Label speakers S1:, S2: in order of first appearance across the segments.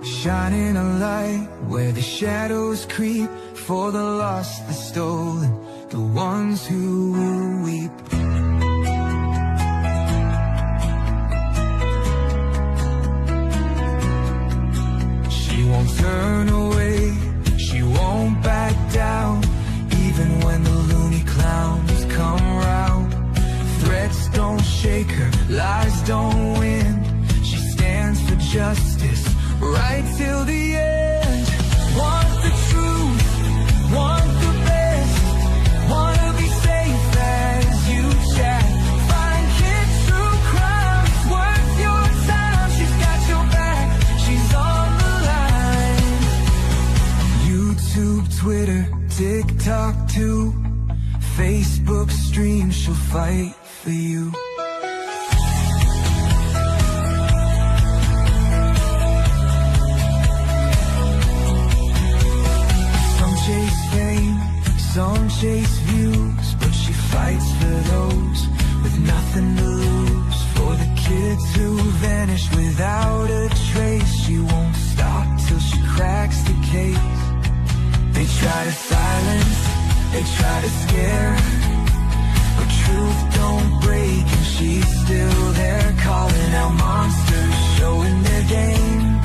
S1: shining a light where the shadows creep, for the lost, the stolen, the ones who will weep. She won't turn away, she won't back down, even when the loony clowns come round. Threats don't shake her, lies don't win. She stands for justice, right till the end. Want the truth, want the best, wanna be safe as you chat. Find kids true crimes, worth your time. She's got your back, she's on the line. YouTube, Twitter, TikTok too, Facebook stream, she'll fight for you. Chase fame, some chase views, but she fights for those with nothing to lose. For the kids who vanish without a trace, she won't stop till she cracks the case. They try to silence, they try to scare, but truth don't break and she's still there, calling out monsters, showing their game.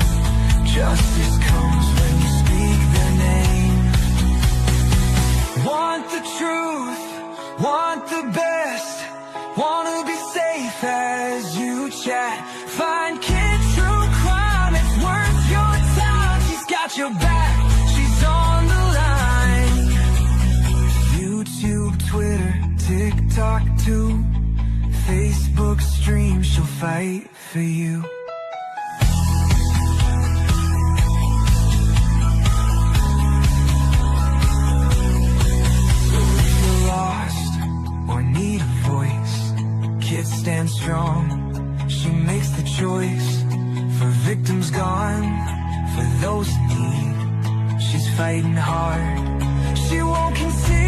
S1: Justice comes when you speak their name. Want the truth, want the best, wanna be safe as you chat. Find kids true crime, it's worth your time. She's got your back, she's on the line. YouTube, Twitter, TikTok too, Facebook stream, she'll fight for you. Need a voice, kids stand strong. She makes the choice for victims gone, for those in need. She's fighting hard, she won't concede.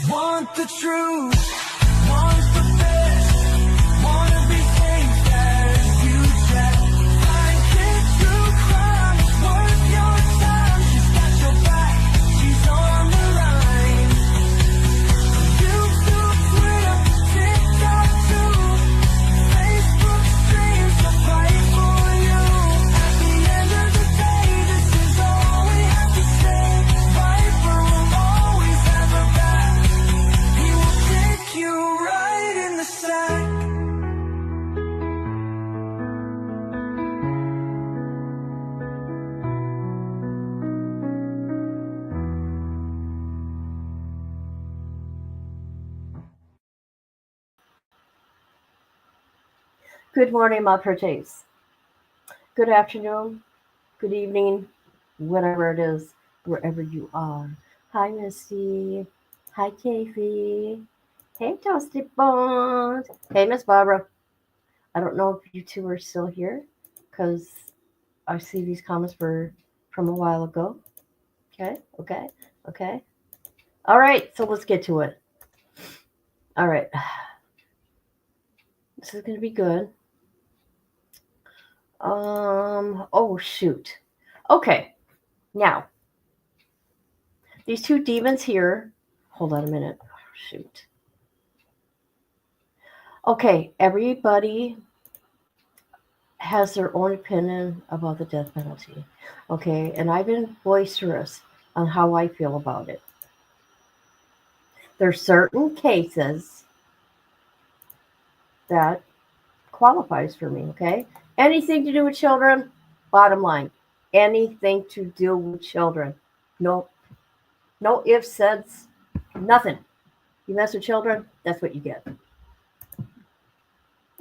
S1: Want the truth, want the best, wanna be safe as you chat. Find kids true crime, it's worth your time. She's got your back, she's on the
S2: Good morning, my pretties. Good afternoon, good evening, whatever it is, wherever you are. Hi, Misty. Hi, Kathy. Hey, Toasty Bones. Hey, Miss Barbara. I don't know if you two are still here because I see these comments were from a while ago. Okay. All right, so let's get to it. All right. This is going to be good. Oh, shoot. Okay, now, these two demons here, hold on a minute. Oh, shoot. Okay, everybody has their own opinion about the death penalty. Okay, and I've been boisterous on how I feel about it. There's certain cases that qualifies for me, okay? Anything to do with children, bottom line. Anything to do with children. No ifs, ands, nothing. You mess with children, that's what you get.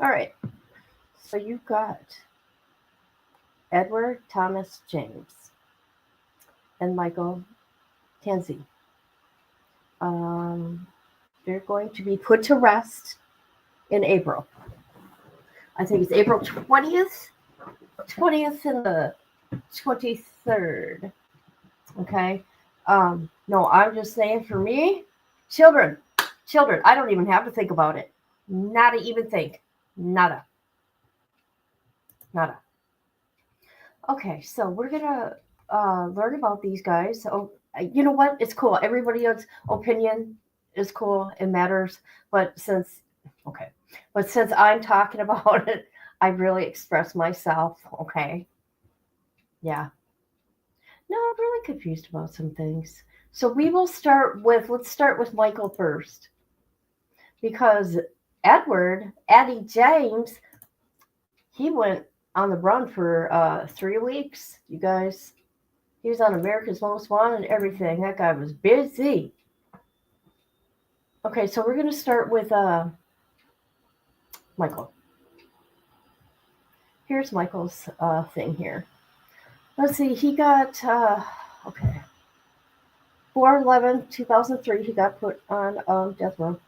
S2: All right. So you've got Edward Thomas James and Michael Tansey. They're going to be put to rest in April. I think it's April 20th and the 23rd. Okay. No, I'm just saying for me, children, I don't even have to think about it. Not to even think. Nada. Nada. Okay, so we're gonna learn about these guys. So you know what? It's cool. Everybody else's opinion is cool. It matters. But okay, but since I'm talking about it, I really express myself. Okay, yeah. No, I'm really confused about some things. So we will start with let's start with Michael first because Eddie James, he went on the run for 3 weeks. You guys, he was on America's Most Wanted and everything. That guy was busy. Okay, so we're gonna start with Michael. Here's Michael's thing here. Let's see. He got okay. 4/11/2003. He got put on death row.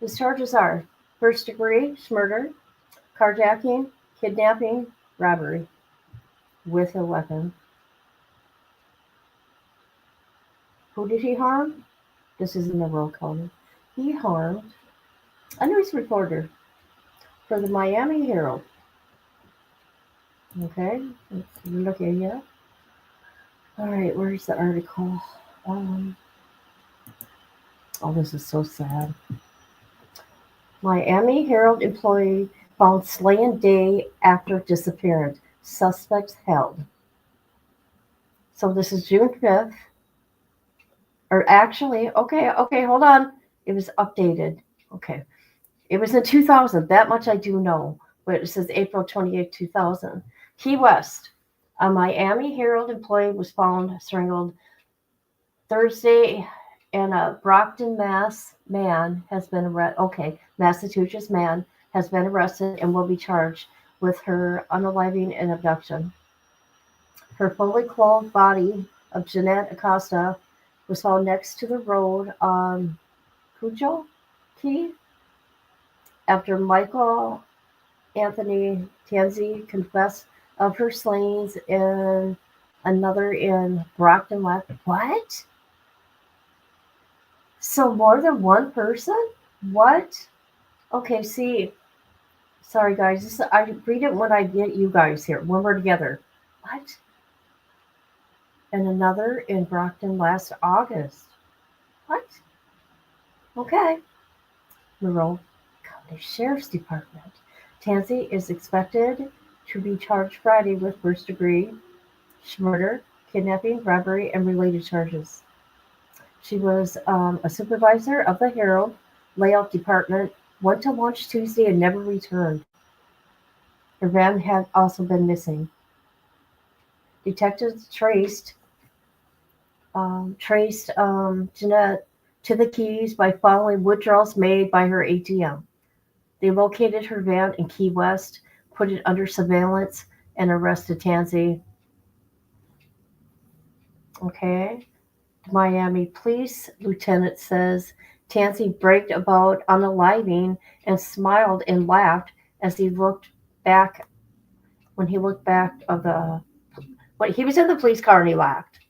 S2: His charges are first degree murder, carjacking, kidnapping, robbery with a weapon. Who did he harm? This is in the roll call. He harmed a news reporter for the Miami Herald. Okay, let's look at here. All right, where's the article? Um, oh, this is so sad. Miami Herald employee found slain day after disappearance. Suspects held. So this is June 5th. Or actually, okay, hold on. It was updated. Okay. It was in 2000. That much I do know. But it says April 28, 2000. Key West. A Miami Herald employee was found strangled Thursday, and a Brockton, man has been arrested. Okay, Massachusetts man has been arrested and will be charged with her unaliving and abduction. Her fully clothed body of Jeanette Acosta was found next to the road on Cujo Key after Michael Anthony Tanzi confessed of her slayings and another in Brockton left. What? So more than one person? What? Okay, see, sorry guys, I read it when I get you guys here, when we're together. What? And another in Brockton last August. What? Okay. Monroe County Sheriff's Department. Tansy is expected to be charged Friday with first degree murder, kidnapping, robbery, and related charges. She was a supervisor of the Herald layout department, went to lunch Tuesday and never returned. Her van had also been missing. Detectives traced Jeanette to the Keys by following withdrawals made by her ATM. They located her van in Key West, put it under surveillance, and arrested Tansy. Okay. The Miami Police Lieutenant says Tansy bragged about unaliving and smiled and laughed as he looked back when he looked back of the when he was in the police car and he laughed.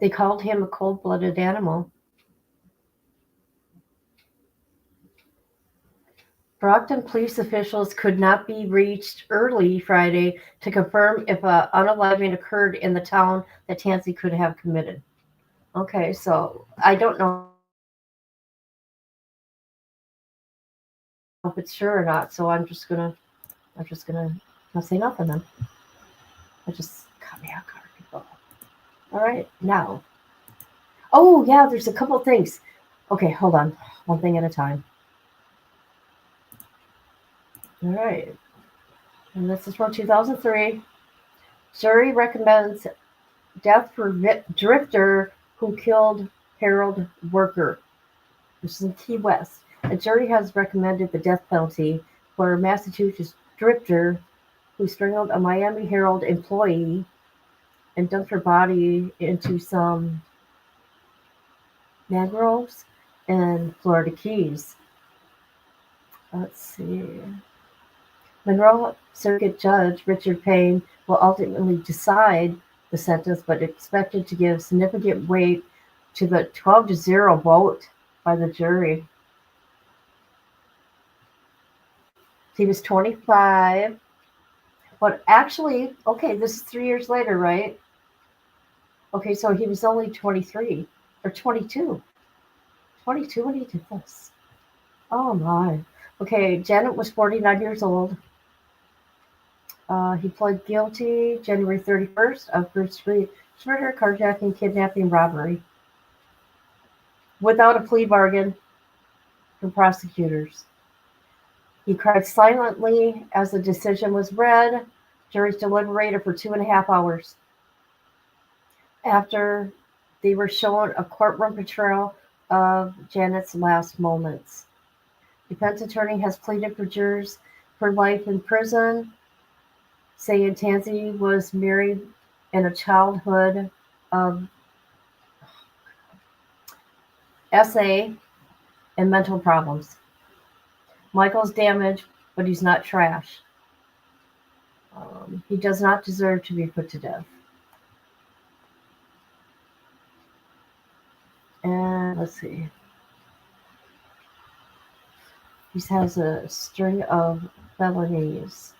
S2: They called him a cold-blooded animal. Brockton police officials could not be reached early Friday to confirm if an unaliving occurred in the town that Tansy could have committed. Okay, so I don't know if it's true or not, so I'm just gonna not say nothing then. I just caught me out guard, people. All right, now. Oh yeah, there's a couple things. Okay, hold on, one thing at a time. All right, and this is from 2003. Jury recommends death for drifter who killed Herald worker. This is in Key West. A jury has recommended the death penalty for a Massachusetts drifter who strangled a Miami Herald employee and dumped her body into some mangroves in Florida Keys. Let's see. Monroe Circuit Judge Richard Payne will ultimately decide the sentence, but expected to give significant weight to the 12-0 vote by the jury. He was 25. But actually, okay, this is 3 years later, right? Okay, so he was only 23 or 22. 22 when he did this. Oh my. Okay, Janet was 49 years old. He pled guilty January 31st of first degree murder, carjacking, kidnapping, robbery, without a plea bargain from prosecutors. He cried silently as the decision was read. Juries deliberated for 2.5 hours. After they were shown a courtroom portrayal of Janet's last moments. Defense attorney has pleaded for jurors for life in prison, saying Tansy was married in a childhood of SA and mental problems. Michael's damaged, but he's not trash. He does not deserve to be put to death. And let's see. He has a string of felonies.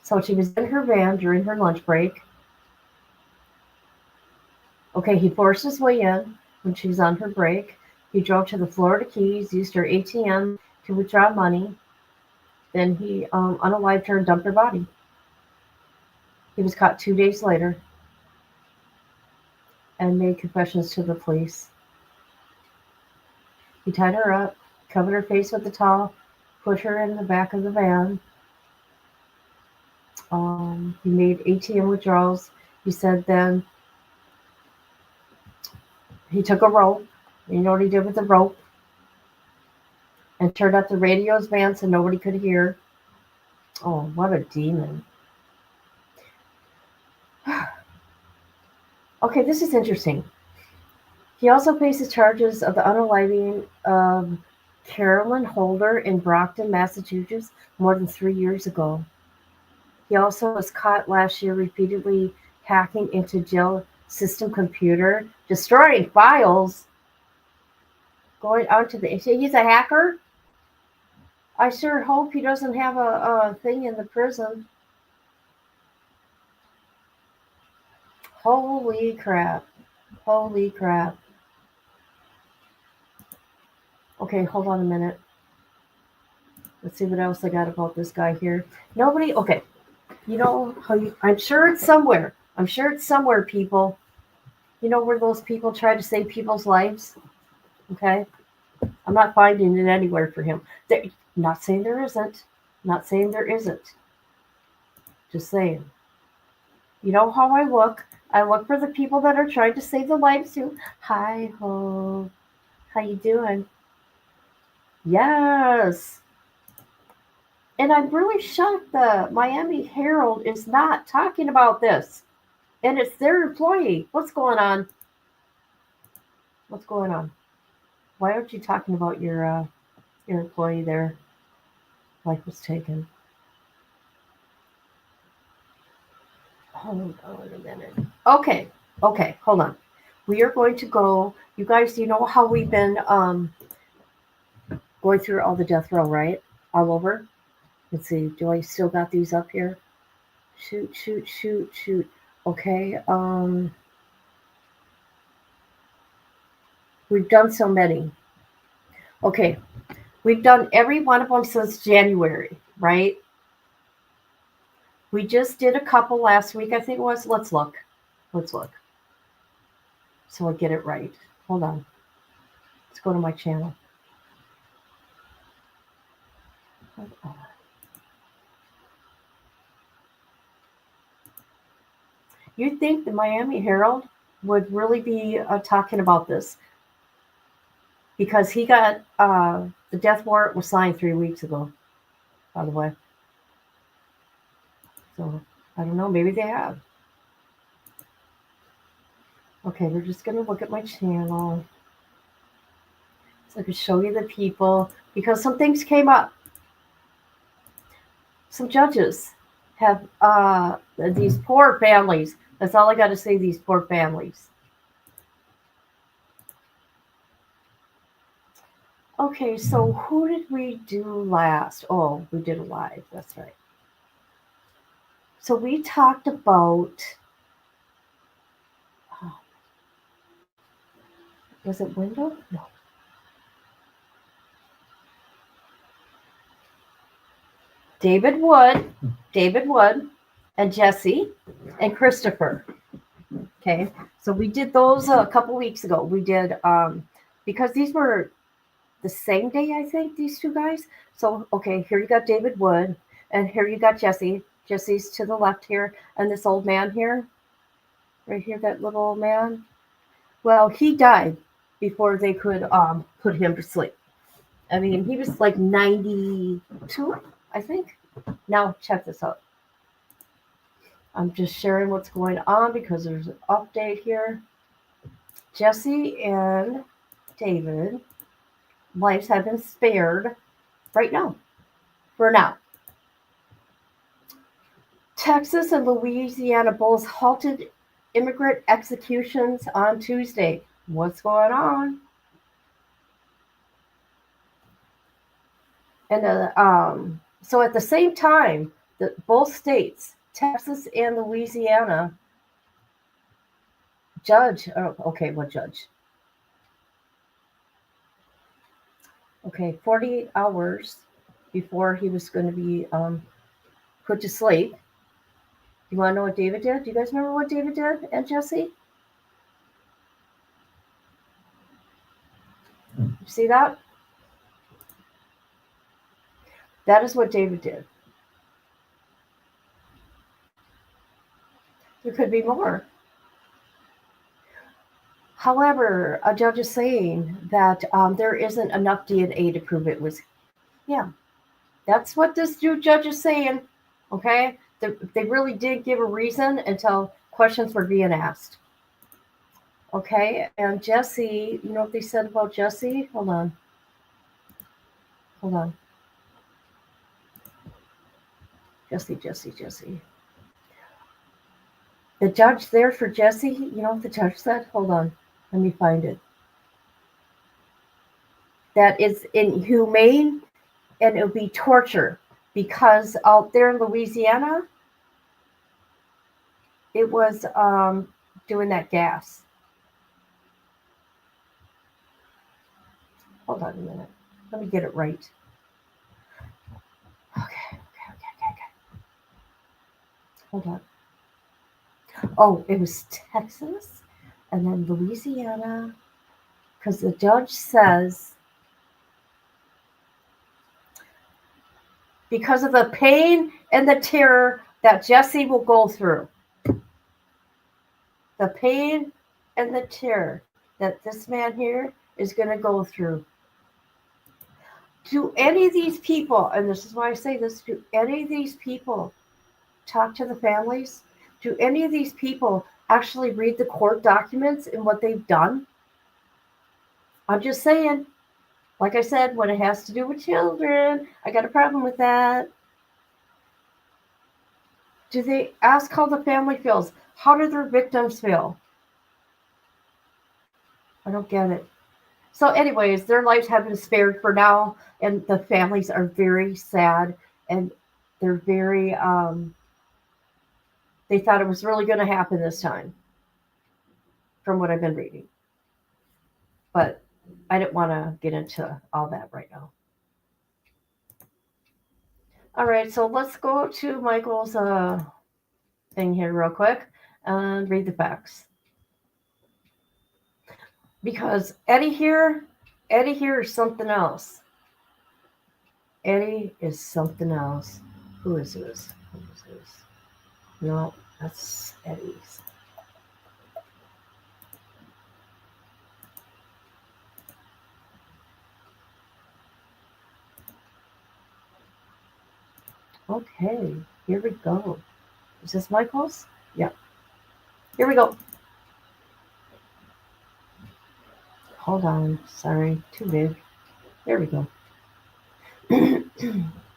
S2: So she was in her van during her lunch break. Okay, he forced his way in when she was on her break. He drove to the Florida Keys, used her ATM to withdraw money. Then he unalived her and dumped her body. He was caught 2 days later and made confessions to the police. He tied her up, covered her face with a towel, put her in the back of the van. He made ATM withdrawals. He said then he took a rope. You know what he did with the rope? And turned up the radio's van so nobody could hear. Oh, what a demon. Okay, this is interesting. He also faces charges of the unaliving of Carolyn Holder in Brockton, Massachusetts, more than 3 years ago. He also was caught last year repeatedly hacking into jail system computer, destroying files, going out to the... He's a hacker? I sure hope he doesn't have a thing in the prison. Holy crap. Holy crap. Okay, hold on a minute. Let's see what else I got about this guy here. Nobody... Okay. You know how you... I'm sure it's somewhere. I'm sure it's somewhere, people. You know where those people try to save people's lives? Okay? I'm not finding it anywhere for him. Not saying there isn't. Not saying there isn't. Just saying. You know how I look. I look for the people that are trying to save the lives too. Hi, ho. How you doing? Yes. And I'm really shocked the Miami Herald is not talking about this. And it's their employee. What's going on? What's going on? Why aren't you talking about your employee there? Life was taken. Hold on a minute. Okay, hold on. We are going to go. You guys, you know how we've been going through all the death row, right? All over. Let's see. Do I still got these up here? Shoot. Okay. We've done so many. Okay. We've done every one of them since January, right? We just did a couple last week, I think it was. Let's look. So I get it right. Hold on. Let's go to my channel. Hold on. You'd think the Miami Herald would really be talking about this because he got the death warrant was signed 3 weeks ago, by the way. So I don't know, maybe they have. Okay, we're just going to look at my channel so I can show you the people because some things came up. Some judges have these poor families. That's all I got to say, these poor families. Okay, so who did we do last? Oh, we did a live. That's right. So we talked about, oh, was it window? No. David Wood, David Wood, and Jesse, and Christopher. Okay, so we did those a couple weeks ago. We did because these were the same day, I think, these two guys. So okay, here you got David Wood, and here you got Jesse. Jesse's to the left here, and this old man here, right here, that little old man. Well, he died before they could put him to sleep. I mean, he was like 92, I think. Now check this out. I'm just sharing what's going on because there's an update here. Jesse and David lives have been spared right now, for now. Texas and Louisiana both halted immigrant executions on Tuesday. What's going on? And so at the same time, both states, Texas and Louisiana, judge. Oh, okay, what judge? Okay, 48 hours before he was going to be put to sleep. You want to know what David did? Do you guys remember what David did and Jesse? You see that? That is what David did. There could be more. However, a judge is saying that there isn't enough DNA to prove it was him. That's what this judge is saying. Okay? They really did give a reason until questions were being asked. Okay? And Jesse, you know what they said about Jesse? Hold on. Hold on. Jesse. The judge there for Jesse, you know what the judge said? Hold on. Let me find it. That is inhumane and it would be torture because out there in Louisiana, it was doing that gas. Hold on a minute. Let me get it right. Okay. Hold on. Oh, it was Texas and then Louisiana because the judge says because of the pain and the terror that Jesse will go through. The pain and the terror that this man here is going to go through. Do any of these people, and this is why I say this, do any of these people talk to the families? Do any of these people actually read the court documents and what they've done? I'm just saying, like I said, when it has to do with children, I got a problem with that. Do they ask how the family feels? How do their victims feel? I don't get it. So, anyways, their lives have been spared for now, and the families are very sad, and they're very. They thought it was really going to happen this time, from what I've been reading. But I didn't want to get into all that right now. All right, so let's go to Michael's thing here real quick and read the facts. Because Eddie here is something else. Eddie is something else. Who is this? No, that's Eddie's. Okay, here we go. Is this Michael's? Yeah. Here we go. Hold on. Sorry, too big. There we go.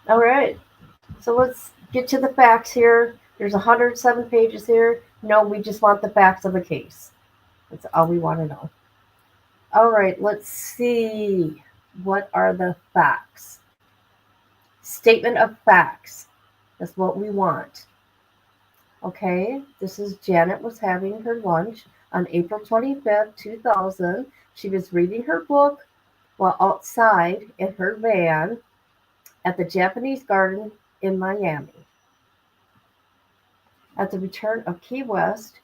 S2: All right. So let's get to the facts here. There's 107 pages here. No, we just want the facts of the case. That's all we want to know. All right, let's see. What are the facts? Statement of facts. That's what we want. Okay, this is Janet was having her lunch on April 25th, 2000. She was reading her book while outside in her van at the Japanese garden in Miami. At the return of Key West,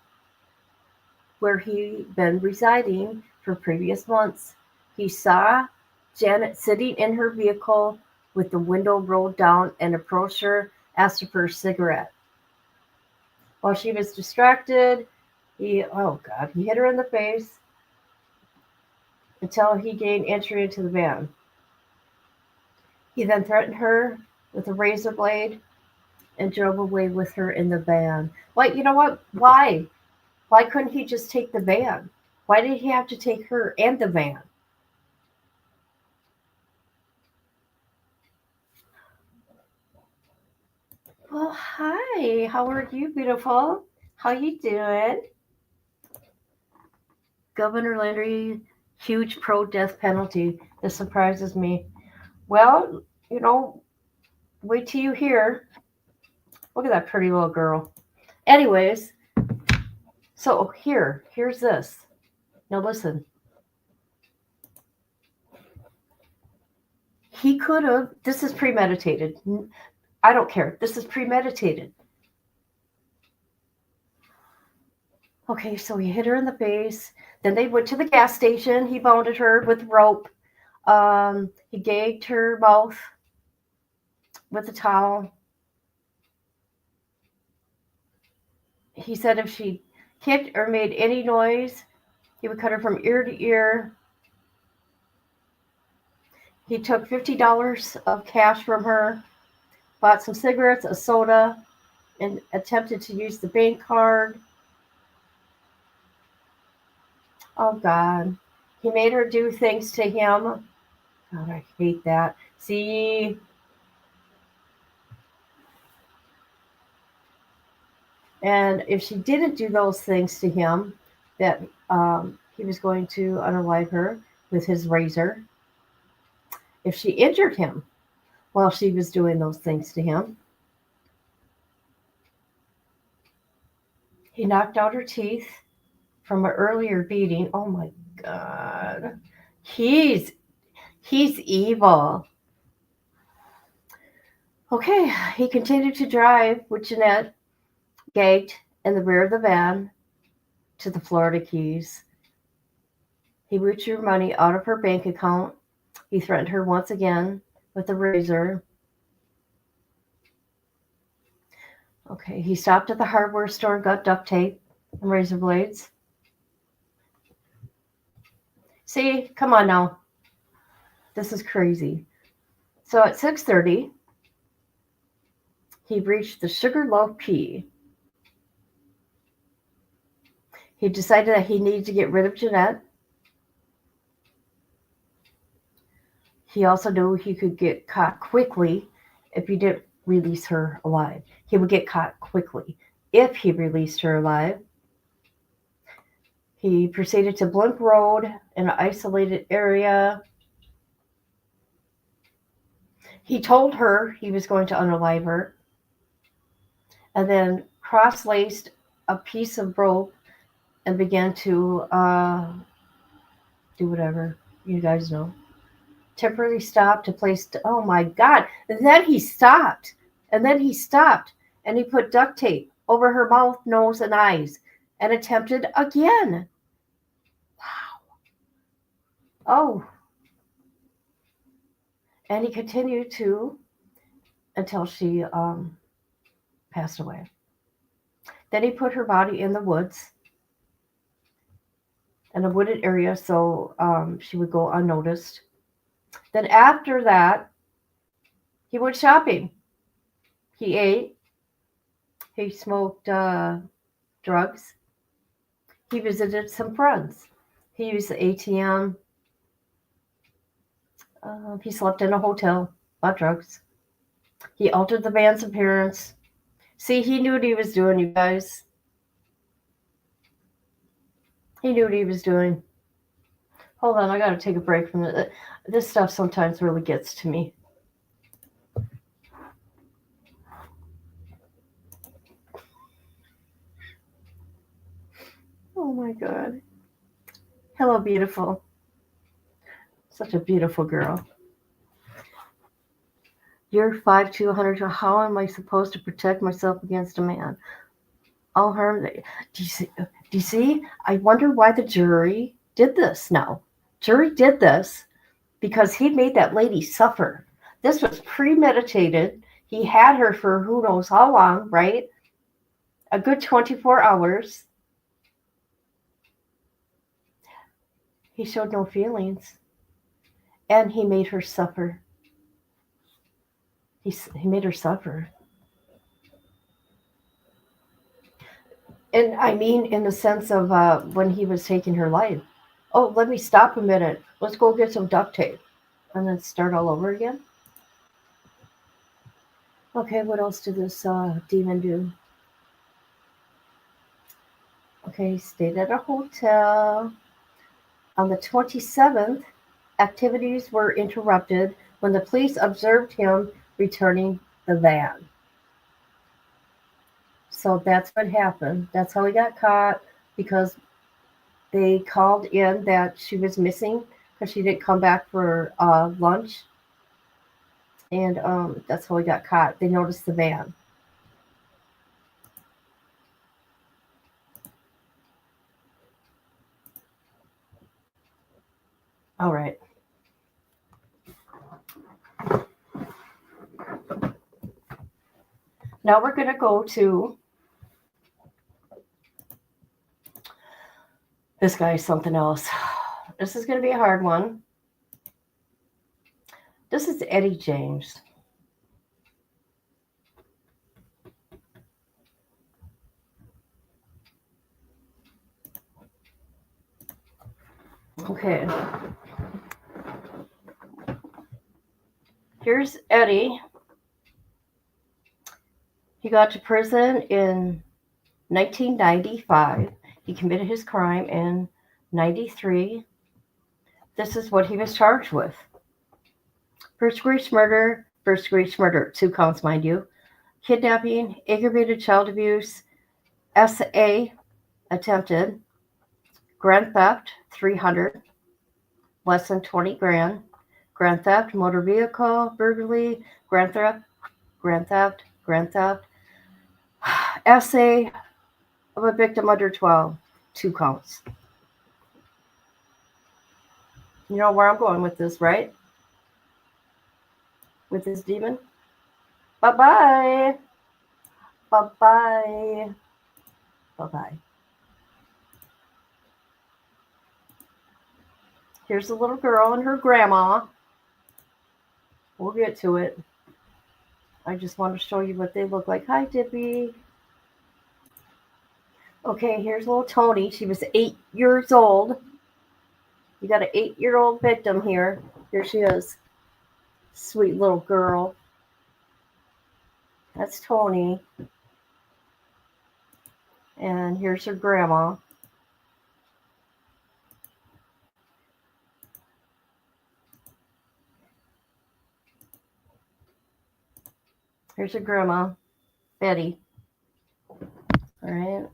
S2: where he'd been residing for previous months, he saw Janet sitting in her vehicle with the window rolled down and approached her, asked her for a cigarette. While she was distracted, he hit her in the face until he gained entry into the van. He then threatened her with a razor blade and drove away with her in the van. Like, you know what? Why? Why couldn't he just take the van? Why did he have to take her and the van? Well, hi. How are you, beautiful? How you doing? Governor Landry, huge pro-death penalty. This surprises me. Well, wait till you hear. Look at that pretty little girl. Anyways, so here's this. Now listen. He could have, this is premeditated. I don't care. This is premeditated. Okay, so he hit her in the face. Then they went to the gas station. He bounded her with rope. He gagged her mouth with a towel. He said if she kicked or made any noise, he would cut her from ear to ear. He took $50 of cash from her, bought some cigarettes, a soda, and attempted to use the bank card. Oh, God. He made her do things to him. God, I hate that. See? And if she didn't do those things to him, that he was going to unalive her with his razor. If she injured him while she was doing those things to him, he knocked out her teeth from an earlier beating. Oh my God. He's evil. Okay, he continued to drive with Jeanette gagged in the rear of the van to the Florida Keys. He withdrew money out of her bank account. He threatened her once again with a razor. Okay, he stopped at the hardware store and got duct tape and razor blades. See, come on now. This is crazy. So at 6:30, he reached the Sugarloaf Key. He decided that he needed to get rid of Jeanette. He also knew he could get caught quickly if he didn't release her alive. He would get caught quickly if he released her alive. He proceeded to Blimp Road in an isolated area. He told her he was going to unalive her and then cross-laced a piece of rope and began to do whatever. You guys know. Temporarily stopped to place, oh my God. And then he stopped. And he put duct tape over her mouth, nose, and eyes and attempted again. Wow. Oh. And he continued to until she passed away. Then he put her body in the woods, in a wooded area, so she would go unnoticed. Then after that, he went shopping. He ate. He smoked drugs. He visited some friends. He used the ATM. He slept in a hotel, bought drugs. He altered the van's appearance. See, he knew what he was doing, you guys. He knew what he was doing. Hold on, I gotta take a break from it. This stuff sometimes really gets to me. Oh my god. Hello, beautiful. Such a beautiful girl. You're 5'2", 100. How am I supposed to protect myself against a man? I'll harm. Do you see? Do you see? I wonder why the jury did this. Now, jury did this because he made that lady suffer. This was premeditated. He had her for who knows how long, right? A good 24 hours. He showed no feelings, and he made her suffer. He made her suffer. And I mean, in the sense of when he was taking her life. Oh, let me stop a minute. Let's go get some duct tape and then start all over again. Okay, what else did this demon do? Okay, he stayed at a hotel. On the 27th, activities were interrupted when the police observed him returning the van. So that's what happened. That's how he got caught, because they called in that she was missing because she didn't come back for lunch. And that's how he got caught. They noticed the van. All right. Now we're going to go to this guy is something else. This is going to be a hard one. This is Eddie James. Okay. Here's Eddie. He got to prison in 1995. He committed his crime in 93. This is what he was charged with. First-degree murder, 2 counts, mind you. Kidnapping, aggravated child abuse, SA, attempted, grand theft, 300, less than 20 grand, grand theft, motor vehicle, burglary, grand theft, SA of a victim under 12, 2 counts. You know where I'm going with this, right? With this demon? Bye-bye. Bye-bye. Bye-bye. Here's the little girl and her grandma. We'll get to it. I just want to show you what they look like. Hi, Dippy. Okay, here's little Tony. She was 8 years old. You got an 8-year-old victim here. Here she is. Sweet little girl. That's Tony. And here's her grandma. Here's her grandma, Betty. All right.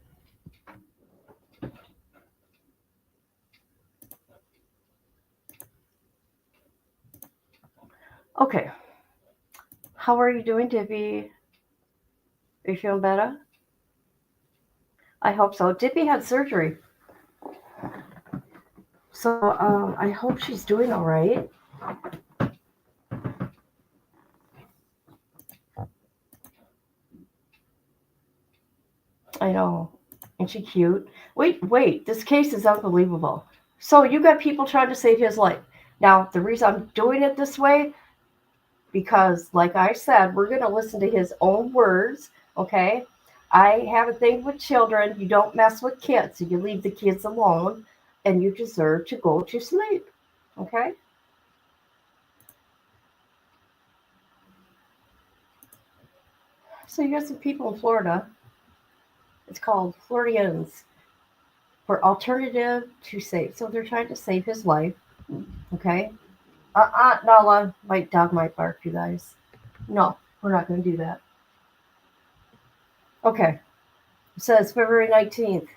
S2: Okay. How are you doing, Dippy? Are you feeling better? I hope so. Dippy had surgery. So I hope she's doing all right. I know. Ain't she cute? Wait. This case is unbelievable. So you got people trying to save his life. Now, the reason I'm doing it this way, because like I said, we're going to listen to his own words, okay? I have a thing with children. You don't mess with kids. You leave the kids alone, and you deserve to go to sleep, okay? So you got some people in Florida. It's called Floridians. for alternative to save. So they're trying to save his life. Okay. Nala, my dog might bark, you guys. No, we're not going to do that. Okay. It says February 19th,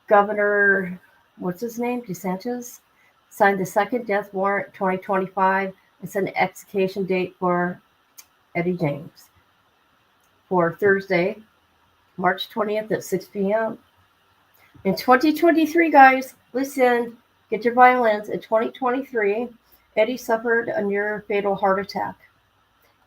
S2: Governor, what's his name? DeSantis signed the second death warrant 2025 and set an execution date for Eddie James for Thursday, March 20th at 6 p.m. In 2023, guys, listen, get your violins. In 2023, Eddie suffered a near fatal heart attack.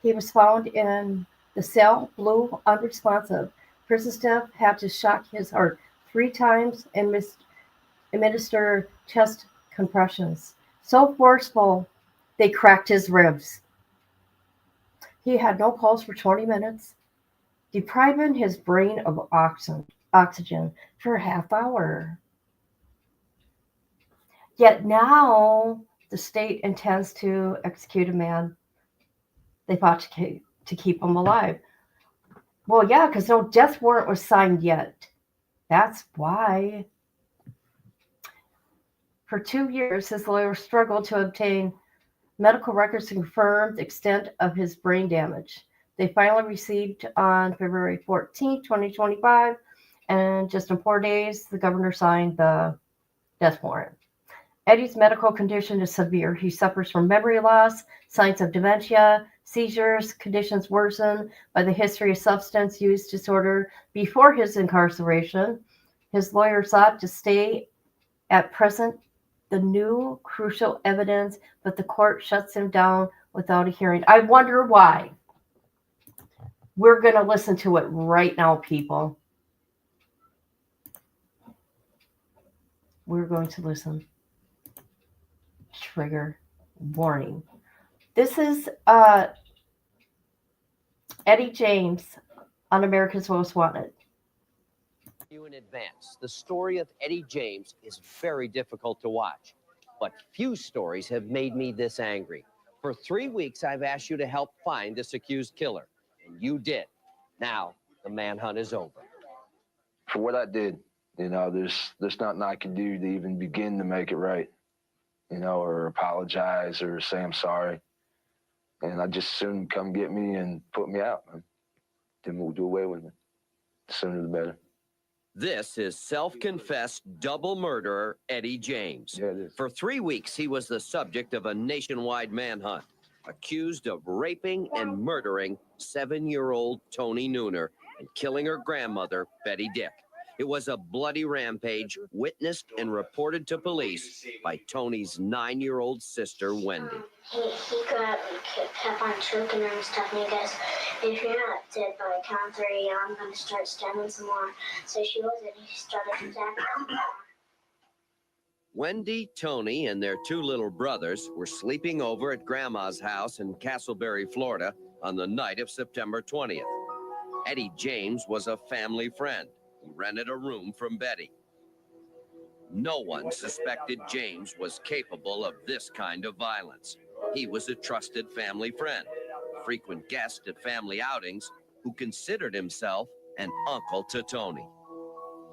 S2: He was found in the cell, blue, unresponsive. Prison staff had to shock his heart 3 times and administer chest compressions. So forceful, they cracked his ribs. He had no pulse for 20 minutes, depriving his brain of oxygen for a half hour. Yet now the state intends to execute a man they fought to keep him alive. Well, yeah, because no death warrant was signed yet. That's why. For 2 years, his lawyer struggled to obtain medical records to confirm the extent of his brain damage. They finally received on February 14, 2025, and just in 4 days, the governor signed the death warrant. Eddie's medical condition is severe. He suffers from memory loss, signs of dementia, seizures, conditions worsened by the history of substance use disorder before his incarceration. His lawyer sought to stay at present the new crucial evidence, but the court shuts him down without a hearing. I wonder why. We're going to listen to it right now, people. We're going to listen. Trigger warning. This is Eddie James on America's Most Wanted.
S3: You in advance. The story of Eddie James is very difficult to watch, but few stories have made me this angry. For 3 weeks, I've asked you to help find this accused killer, and you did. Now, the manhunt is over.
S4: For what I did, there's nothing I can do to even begin to make it right, or apologize or say I'm sorry. And I just soon come get me and put me out, man. Then do away with me. The sooner the better.
S3: This is self-confessed double murderer Eddie James.
S4: Yeah, it is.
S3: For 3 weeks, he was the subject of a nationwide manhunt, accused of raping and murdering 7-year-old Toni Nooner and killing her grandmother, Betty Dick. It was a bloody rampage witnessed and reported to police by Toni's 9-year-old sister, Wendy.
S5: He grabbed and kept on choking her and stuff, and he goes, if you're not dead by count 3, I'm going to start stabbing some more. So she was, and he started stabbing some more.
S3: Wendy, Toni, and their 2 little brothers were sleeping over at Grandma's house in Castleberry, Florida on the night of September 20th. Eddie James was a family friend who rented a room from Betty. No one suspected James was capable of this kind of violence. He was a trusted family friend, a frequent guest at family outings, who considered himself an uncle to Toni.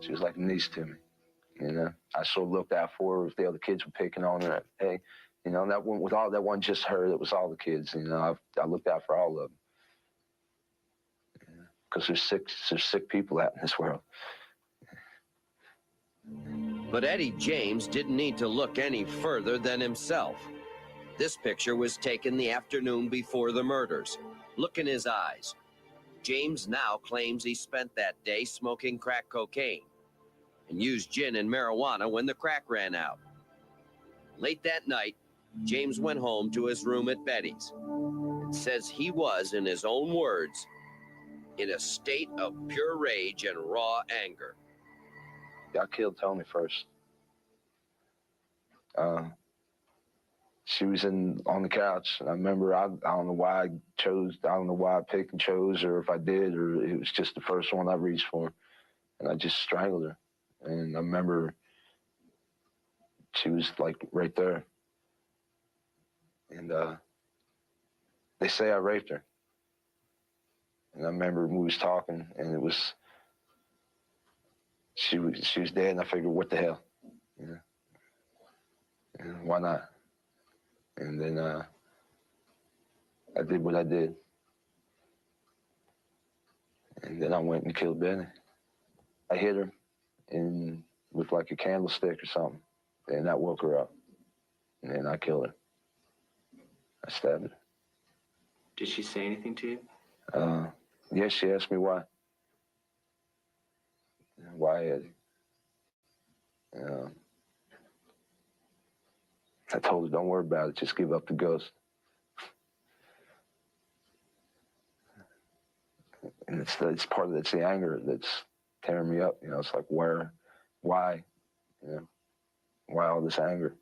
S4: She was like a niece to me, I sort of looked out for her if the other kids were picking on her. Hey, that wasn't just her, that was all the kids. I looked out for all of them. Because there's sick people out in this world.
S3: But Eddie James didn't need to look any further than himself. This picture was taken the afternoon before the murders. Look in his eyes. James now claims he spent that day smoking crack cocaine and used gin and marijuana when the crack ran out. Late that night, James went home to his room at Betty's. It says he was, in his own words, in a state of pure rage and raw anger.
S4: I killed Toni first. She was on the couch. And I remember, I don't know why I picked and chose, or if I did, or it was just the first one I reached for. And I just strangled her. And I remember she was like right there. And they say I raped her. And I remember we was talking, and it was she was dead, and I figured, what the hell, you know? And why not? And then I did what I did, and then I went and killed Benny. I hit her with like a candlestick or something, and that woke her up. And then I killed her. I stabbed her.
S6: Did she say anything to you?
S4: Yeah, she asked me why. Why, Eddie? I told her, don't worry about it, just give up the ghost. And it's the anger that's tearing me up. You know, it's like, why, you know, why all this anger?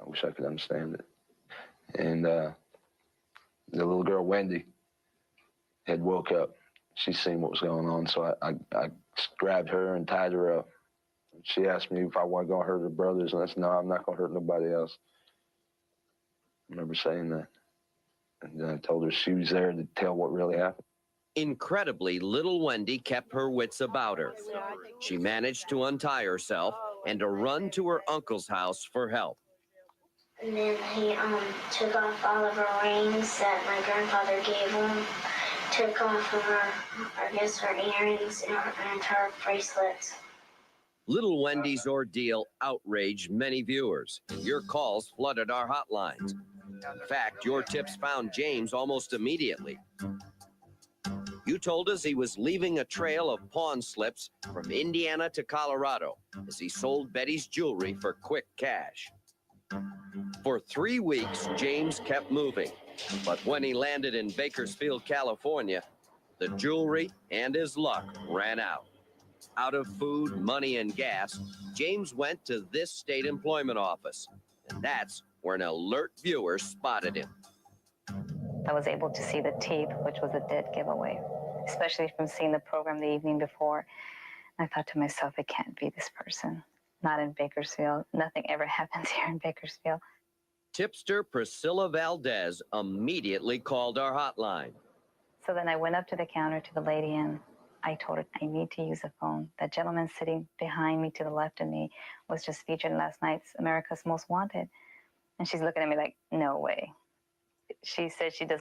S4: I wish I could understand it. And the little girl, Wendy, had woke up. She seen what was going on, so I grabbed her and tied her up. She asked me if I wasn't going to hurt her brothers, and I said, no, I'm not going to hurt nobody else. I remember saying that. And then I told her she was there to tell what really happened.
S3: Incredibly, little Wendy kept her wits about her. She managed to untie herself and to run to her uncle's house for help.
S5: And then he took off all of her rings that my grandfather gave him, took off of her earrings and her bracelets.
S3: Little Wendy's ordeal outraged many viewers. Your calls flooded our hotlines. In fact, your tips found James almost immediately. You told us he was leaving a trail of pawn slips from Indiana to Colorado as he sold Betty's jewelry for quick cash. For 3 weeks, James kept moving. But when he landed in Bakersfield, California, the jewelry and his luck ran out. Out of food, money, and gas, James went to this state employment office. And that's where an alert viewer spotted him.
S7: I was able to see the teeth, which was a dead giveaway, especially from seeing the program the evening before. I thought to myself, it can't be this person. Not in Bakersfield. Nothing ever happens here in Bakersfield.
S3: Tipster Priscilla Valdez immediately called our hotline.
S7: So then I went up to the counter to the lady and I told her, I need to use a phone. That gentleman sitting behind me to the left of me was just featured in last night's America's Most Wanted. And she's looking at me like, no way. She said she does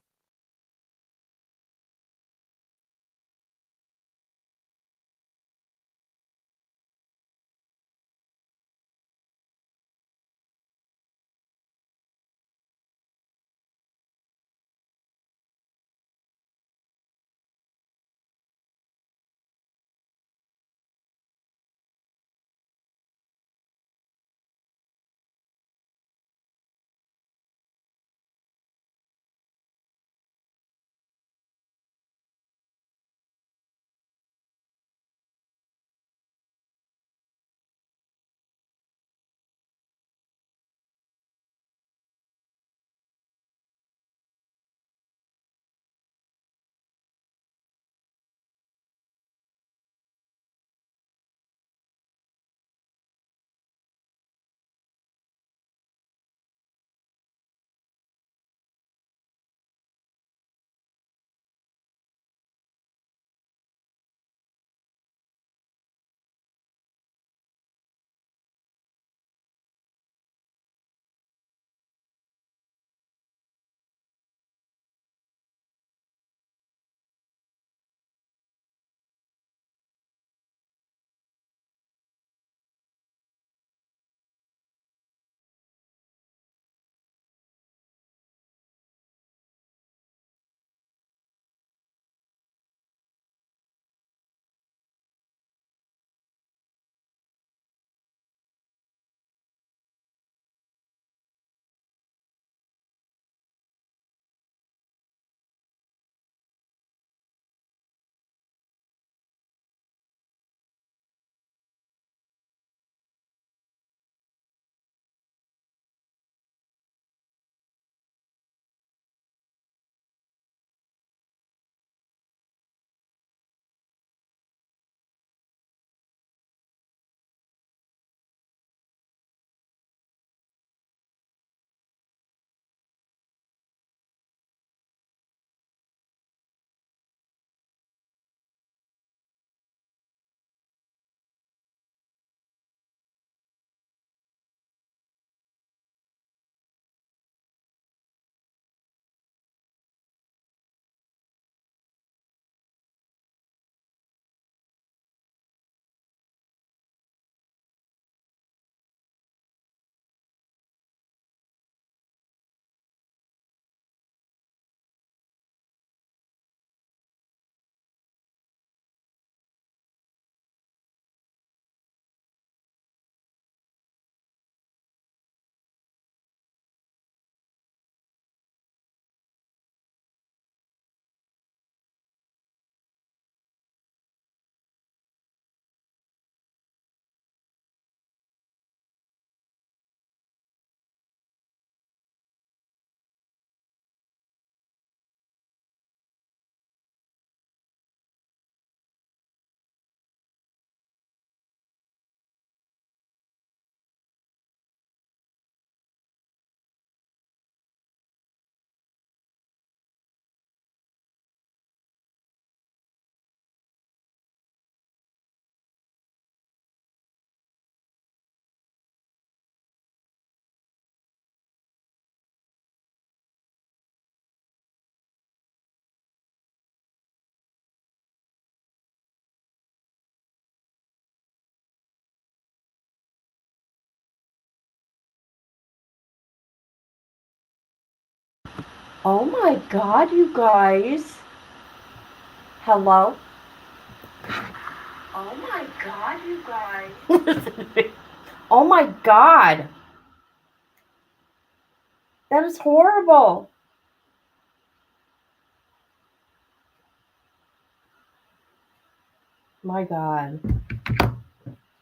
S2: Oh my God, you guys. Hello? Oh my God, you guys. Oh my God. That is horrible. My God.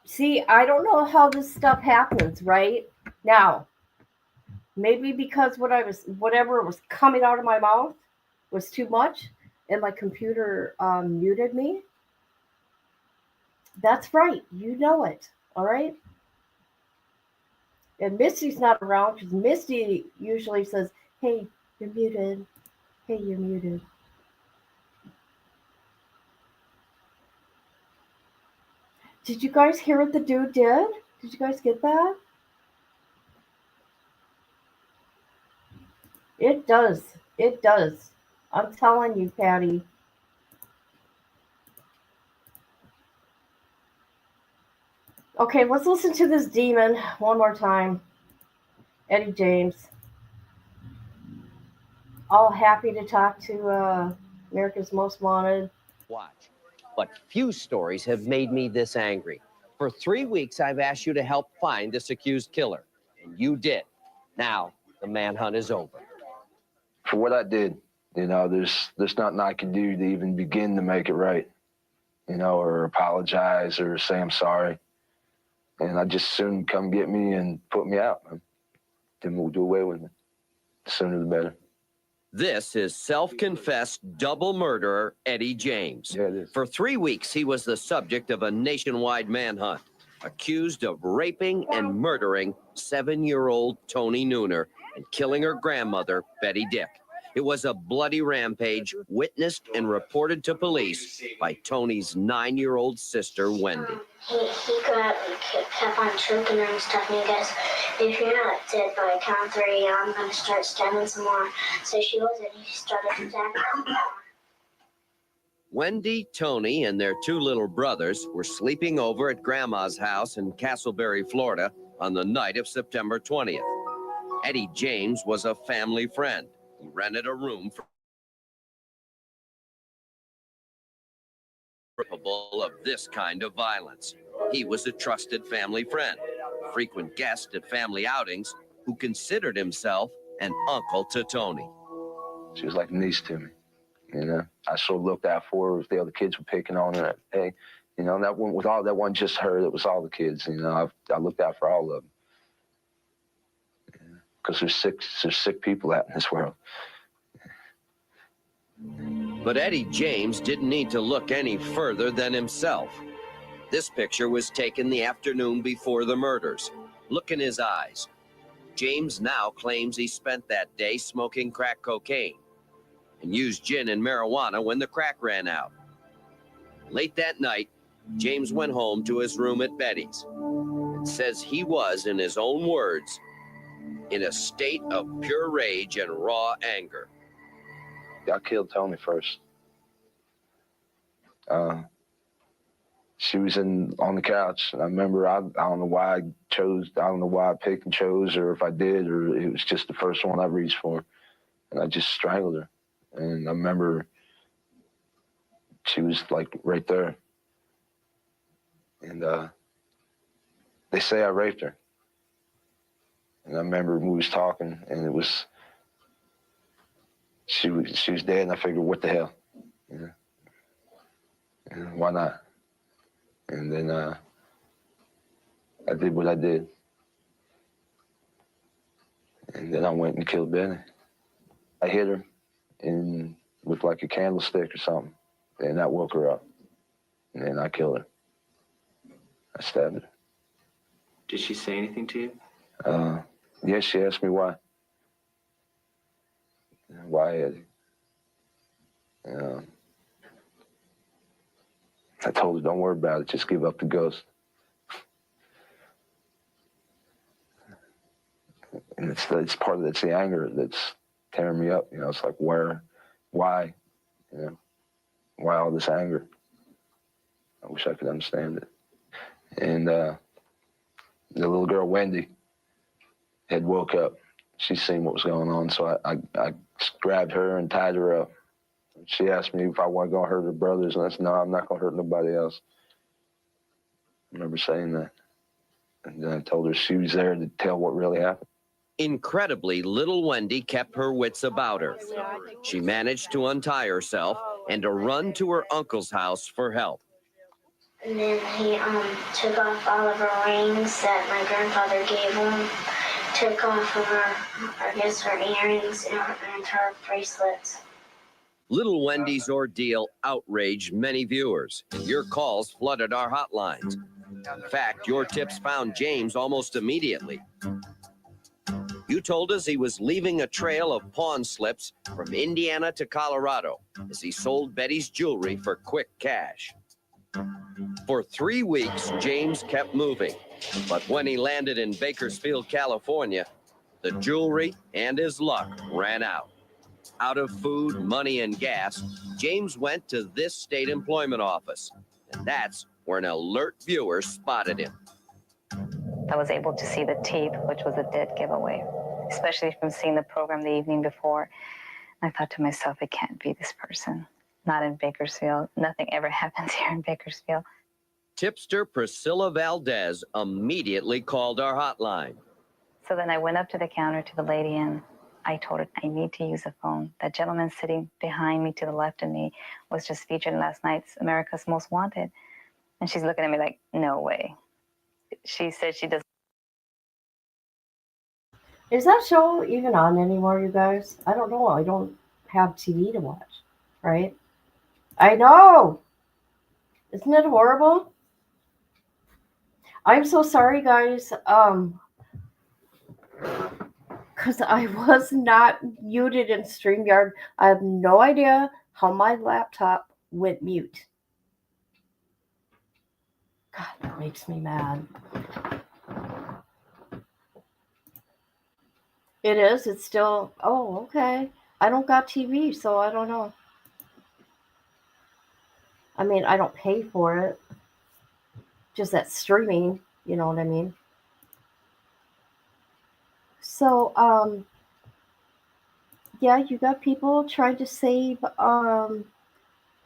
S2: See, I don't know how this stuff happens, right? Now, maybe because whatever was coming out of my mouth was too much and my computer muted me. That's right. You know it. All right. And Misty's not around because Misty usually says, "Hey, you're muted. Hey, you're muted." Did you guys hear what the dude did? Did you guys get that? It does. It does. I'm telling you, Patty. Okay, let's listen to this demon one more time. Eddie James. All happy to talk to America's Most Wanted.
S3: Watch. But few stories have made me this angry. For 3 weeks, I've asked you to help find this accused killer, and you did. Now, the manhunt is over.
S4: For what I did, there's nothing I can do to even begin to make it right, or apologize or say I'm sorry. And I just soon come get me and put me out. Then we'll do away with it. The sooner the better.
S3: This is self-confessed double murderer Eddie James.
S4: Yeah, it is.
S3: For 3 weeks, he was the subject of a nationwide manhunt, accused of raping and murdering 7-year-old Toni Nooner and killing her grandmother, Betty Dick. It was a bloody rampage witnessed and reported to police by Toni's 9-year-old sister, Wendy.
S5: He kept on choking her and stuff, and he goes, if you're not dead by count 3, I'm going to start stabbing some more. So she was, and he started stabbing some more.
S3: Wendy, Toni, and their 2 little brothers were sleeping over at Grandma's house in Castleberry, Florida on the night of September 20th. Eddie James was a family friend who rented a room for capable of this kind of violence. He was a trusted family friend, a frequent guest at family outings, who considered himself an uncle to Toni.
S4: She was like a niece to me. I sort of looked out for her if the other kids were picking on her. Hey, that one with all that wasn't just her. It was all the kids. I looked out for all of them. Because there's sick people out in this world.
S3: But Eddie James didn't need to look any further than himself. This picture was taken the afternoon before the murders. Look in his eyes. James now claims he spent that day smoking crack cocaine and used gin and marijuana when the crack ran out. Late that night, James went home to his room at Betty's and says he was, in his own words, in a state of pure rage and raw anger.
S4: I killed Toni first. She was on the couch. I remember, I don't know why I picked and chose, or if I did, or it was just the first one I reached for. And I just strangled her. And I remember she was like right there. And they say I raped her. And I remember we was talking, and it was, she was dead, and I figured, what the hell? And why not? And then I did what I did. And then I went and killed Benny. I hit her with like a candlestick or something, and that woke her up. And then I killed her. I stabbed her.
S6: Did she say anything to you?
S4: Yeah, she asked me why. Why, Eddie? I told her, don't worry about it, just give up the ghost. And it's part of it's the anger that's tearing me up. It's like, why? Why all this anger? I wish I could understand it. And the little girl, Wendy, had woke up. She's seen what was going on, so I just grabbed her and tied her up. She asked me if I wasn't going to hurt her brothers, and I said, no, I'm not going to hurt nobody else. I remember saying that. And then I told her she was there to tell what really happened.
S3: Incredibly, little Wendy kept her wits about her. She managed to untie herself and to run to her uncle's house for help.
S5: And then he took off all of her rings that my grandfather gave him, took off her earrings and her bracelets.
S3: Little Wendy's ordeal outraged many viewers. Your calls flooded our hotlines. In fact, your tips found James almost immediately. You told us he was leaving a trail of pawn slips from Indiana to Colorado as he sold Betty's jewelry for quick cash. For 3 weeks, James kept moving, but when he landed in Bakersfield, California, the jewelry and his luck ran out. Out of food, money, and gas, James went to this state employment office, and that's where an alert viewer spotted him.
S7: I was able to see the teeth, which was a dead giveaway, especially from seeing the program the evening before. I thought to myself, it can't be this person. Not in Bakersfield. Nothing ever happens here in Bakersfield.
S3: Tipster Priscilla Valdez immediately called our hotline.
S7: So then I went up to the counter to the lady and I told her, I need to use a phone. That gentleman sitting behind me to the left of me was just featured in last night's America's Most Wanted. And she's looking at me like, no way. She said she does.
S2: Is that show even on anymore, you guys? I don't know. I don't have TV to watch, right? I know. Isn't it horrible? I'm so sorry, guys. Because I was not muted in StreamYard. I have no idea how my laptop went mute. God, that makes me mad. It is. It's still. Oh, okay. I don't got TV, so I don't know. I mean, I don't pay for it. Just that streaming, you know what I mean? So, yeah, you got people trying to save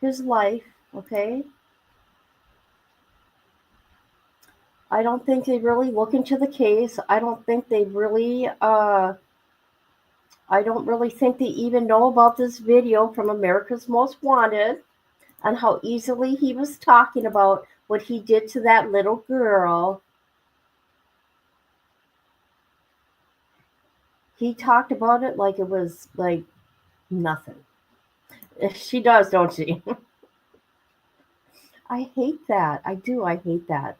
S2: his life, okay? I don't think they really look into the case. I don't think they really I don't really think they even know about this video from America's Most Wanted and how easily he was talking about what he did to that little girl. He talked about it like it was like nothing. She does, don't she? I hate that. I do. I hate that.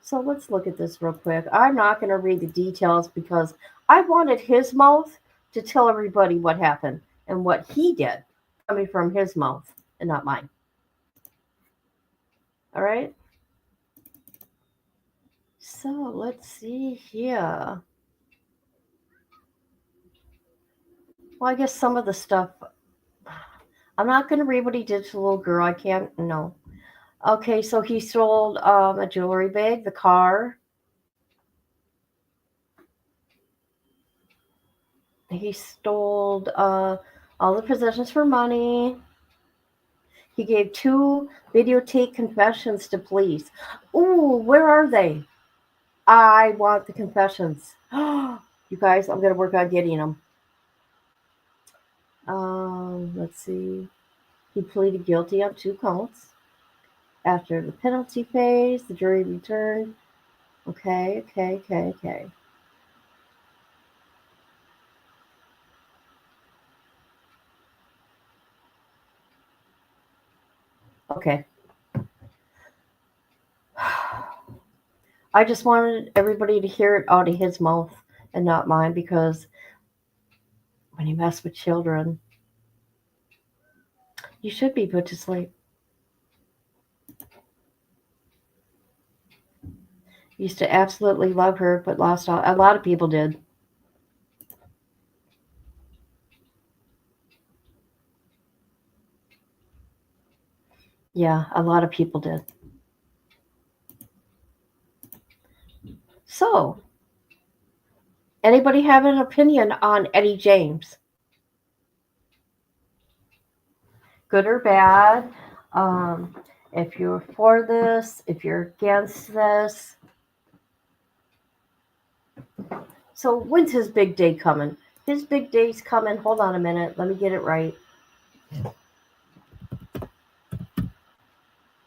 S2: So let's look at this real quick. I'm not going to read the details because I wanted his mouth to tell everybody what happened and what he did coming from his mouth and not mine. All right. So let's see here. Well, I guess some of the stuff, I'm not going to read what he did to the little girl. I can't, no. Okay, so he sold a jewelry bag, the car. He stole all the possessions for money. He gave 2 videotape confessions to police. Ooh, where are they? I want the confessions. You guys, I'm going to work on getting them. Let's see. He pleaded guilty on 2 counts. After the penalty phase, the jury returned. Okay. Okay. I just wanted everybody to hear it out of his mouth and not mine because when you mess with children, you should be put to sleep. Used to absolutely love her, but lost all. A lot of people did. Yeah, a lot of people did. So, Anybody have an opinion on Eddie James? Good or bad? Um, if you're for this, if you're against this. So when's his big day coming? His big day's coming. Hold on a minute. Let me get it right.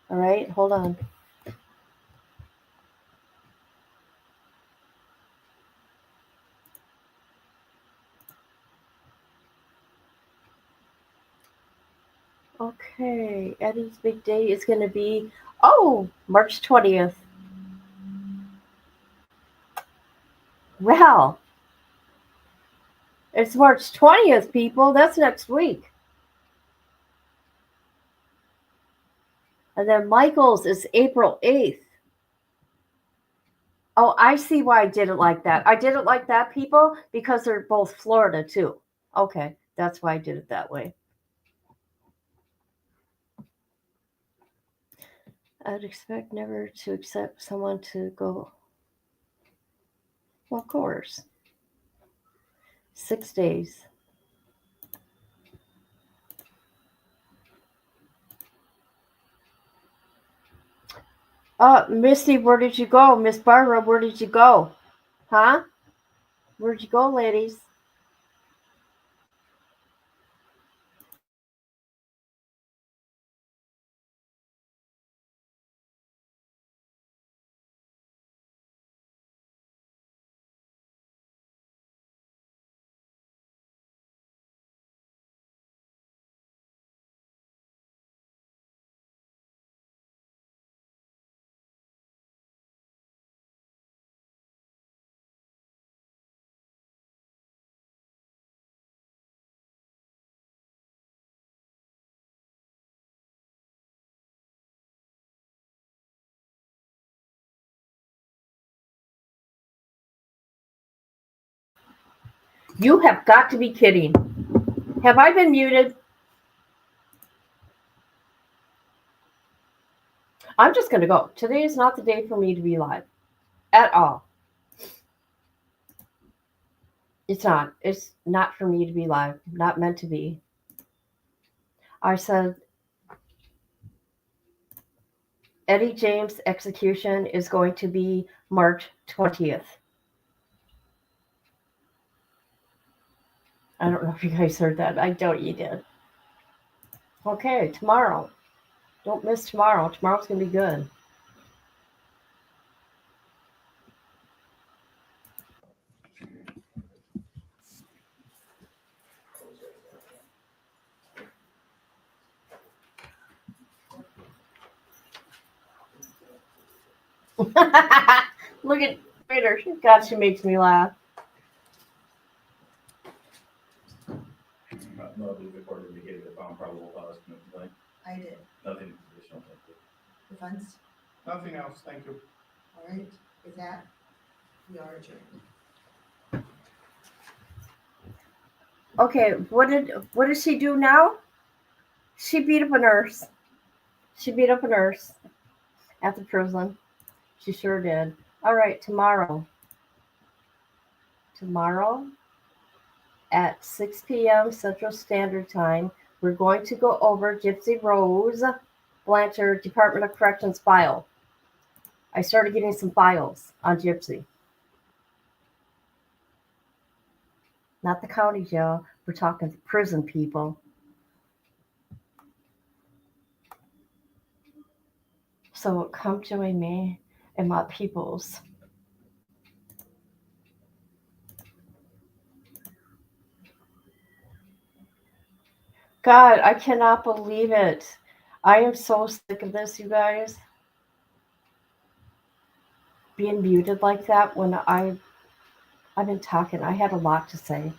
S2: All right, hold on. Okay, Eddie's big day is going to be, March 20th. Well, it's March 20th, people. That's next week. And then Michael's is April 8th. Oh, I see why I did it like that. I did it like that, people, because they're both Florida, too. Okay, that's why I did it that way. I'd expect never to accept someone to go. Well, of course. 6 days. Misty, where did you go? Miss Barbara, where did you go? Huh? Where'd you go, ladies? You have got to be kidding. Have I been muted? I'm just going to go. Today is not the day for me to be live at all. It's not. It's not for me to be live. Not meant to be. I said Eddie James' execution is going to be March 20th. I don't know if you guys heard that. I doubt you did. Okay, tomorrow. Don't miss tomorrow. Tomorrow's going to be good. Look at Twitter. God, she makes me laugh.
S8: Nothing before to indicate the found probable cause to complaint.
S9: I did.
S8: Nothing additional. Thank you.
S9: Defense?
S8: Nothing else. Thank you.
S9: All right. With that, we are adjourned.
S2: Okay, what did she do now? She beat up a nurse. She beat up a nurse at the prison. She sure did. All right, tomorrow. Tomorrow at 6 p.m. Central Standard Time, we're going to go over Gypsy Rose Blanchard Department of Corrections file. I started getting some files on Gypsy. Not the county jail. We're talking the prison people. So come join me and my peoples. God, I cannot believe it. I am so sick of this, you guys. Being muted like that when I've been talking. I had a lot to say.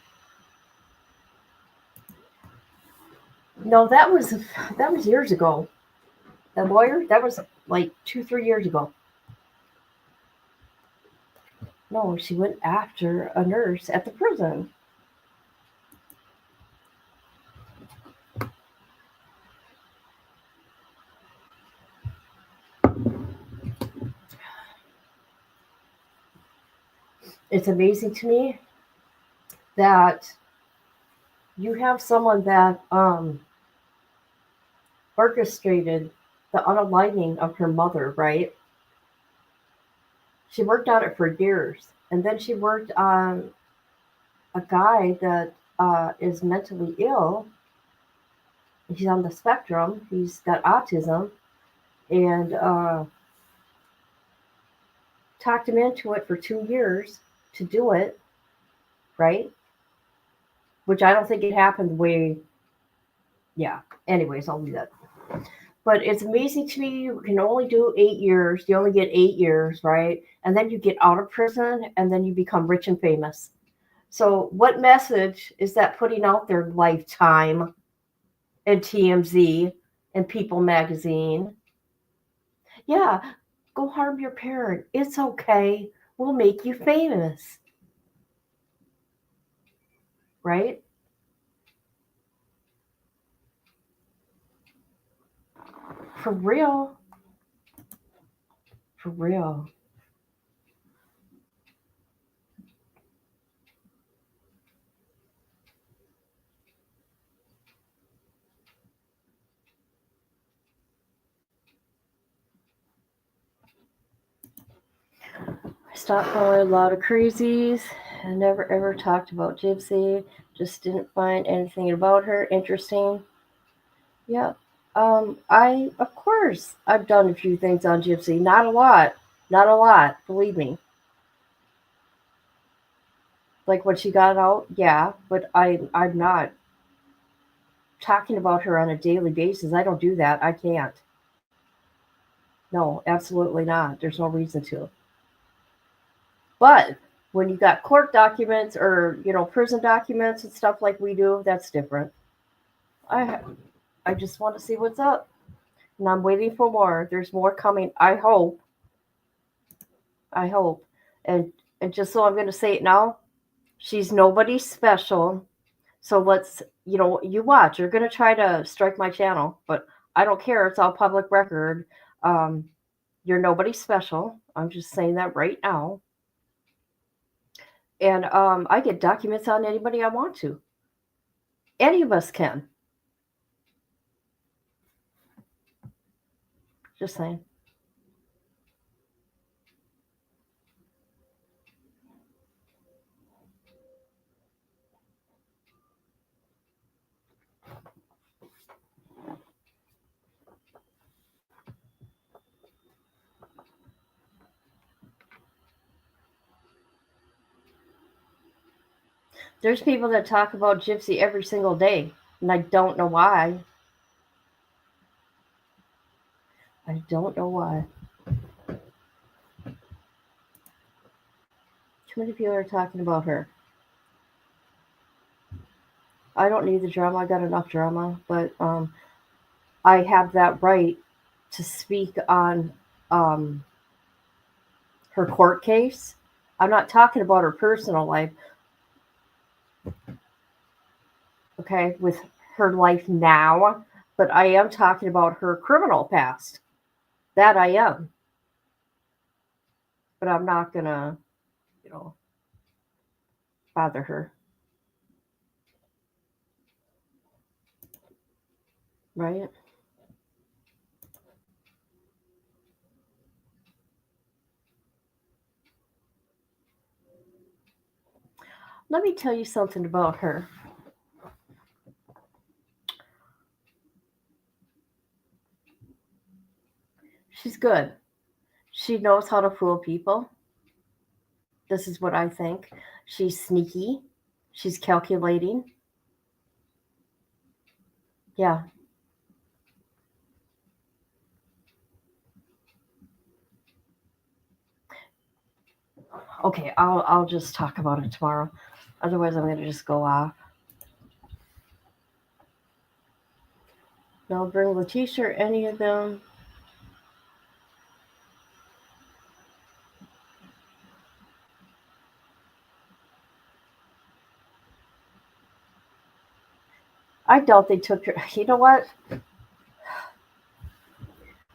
S2: No, that was years ago. The lawyer, that was like 2-3 years ago. No, she went after a nurse at the prison. It's amazing to me that you have someone that orchestrated the unaliving of her mother, right? She worked on it for years, and then she worked on a guy that is mentally ill. He's on the spectrum. He's got autism, and talked him into it for 2 years to do it, right? Which I don't think it happened way. Yeah. Anyways, I'll do that. But it's amazing to me. You can only do 8 years. You only get 8 years, right? And then you get out of prison, and then you become rich and famous. So, what message is that putting out there? Lifetime and TMZ and People Magazine. Yeah, go harm your parent. It's okay. We'll make you famous. Right? For real. For real. I stopped following a lot of crazies. I never ever talked about Gypsy. Just didn't find anything about her interesting. Yeah. I of course I've done a few things on Gypsy. Not a lot. Not a lot, believe me. Like when she got out, yeah, but I'm not talking about her on a daily basis. I don't do that. I can't. No, absolutely not. There's no reason to. But when you got court documents or prison documents and stuff like we do, that's different. I I just want to see what's up, and I'm waiting for more. There's more coming. I hope. I hope. And just so I'm going to say it now, she's nobody special. So let's, you watch. You're going to try to strike my channel, but I don't care. It's all public record. Um, you're nobody special. I'm just saying that right now. And I get documents on anybody I want to. Any of us can. Just saying. There's people that talk about Gypsy every single day, and I don't know why. I don't know why. Too many people are talking about her. I don't need the drama. I got enough drama, but I have that right to speak on um, her court case. I'm not talking about her personal life, okay, with her life now, but I am talking about her criminal past. That I am. But I'm not going to, bother her. Right? Let me tell you something about her. She's good. She knows how to fool people. This is what I think. She's sneaky. She's calculating. Yeah. Okay, I'll just talk about it tomorrow. Otherwise, I'm going to just go off. No, bring Letitia or any of them. I doubt they took her. You know what?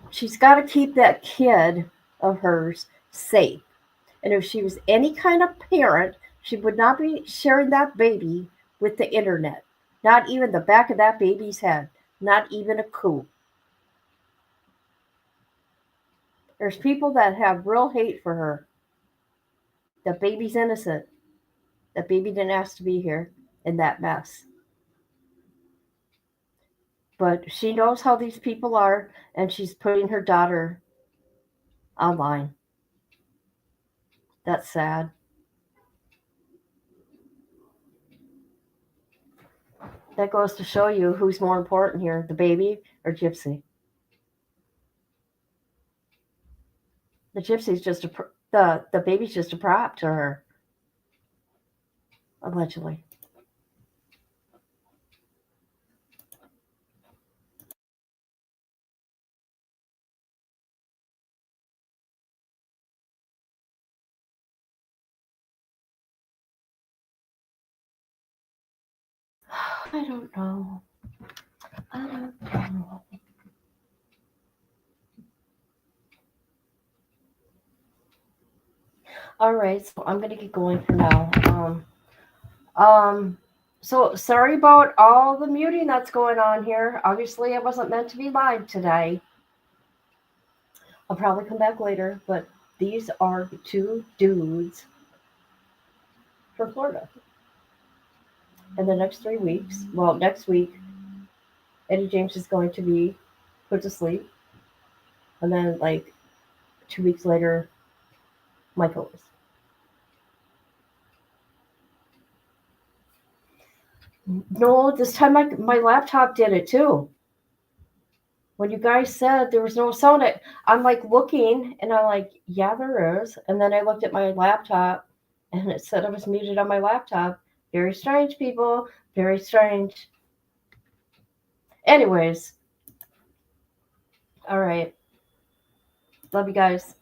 S2: She's got to keep that kid of hers safe. And if she was any kind of parent She would not be sharing that baby with the internet. Not even the back of that baby's head. Not even a coup. There's people that have real hate for her. The baby's innocent. The baby didn't ask to be here in that mess. But she knows how these people are, and she's putting her daughter online. That's sad. That goes to show you who's more important here, the baby or Gypsy. The Gypsy's just the baby's just a prop to her, allegedly. I don't know. I don't know. All right, so I'm gonna get going for now. Um, so sorry about all the muting that's going on here. Obviously, I wasn't meant to be live today. I'll probably come back later, but these are the two dudes from Florida. In the next 3 weeks, well, next week, Eddie James is going to be put to sleep, and then like 2 weeks later, Michael is. No, this time my laptop did it too. When you guys said there was no sound, I'm like looking and I'm like, yeah, there is. And then I looked at my laptop and it said I was muted on my laptop. Very strange, people. Very strange. Anyways, all right. Love you guys.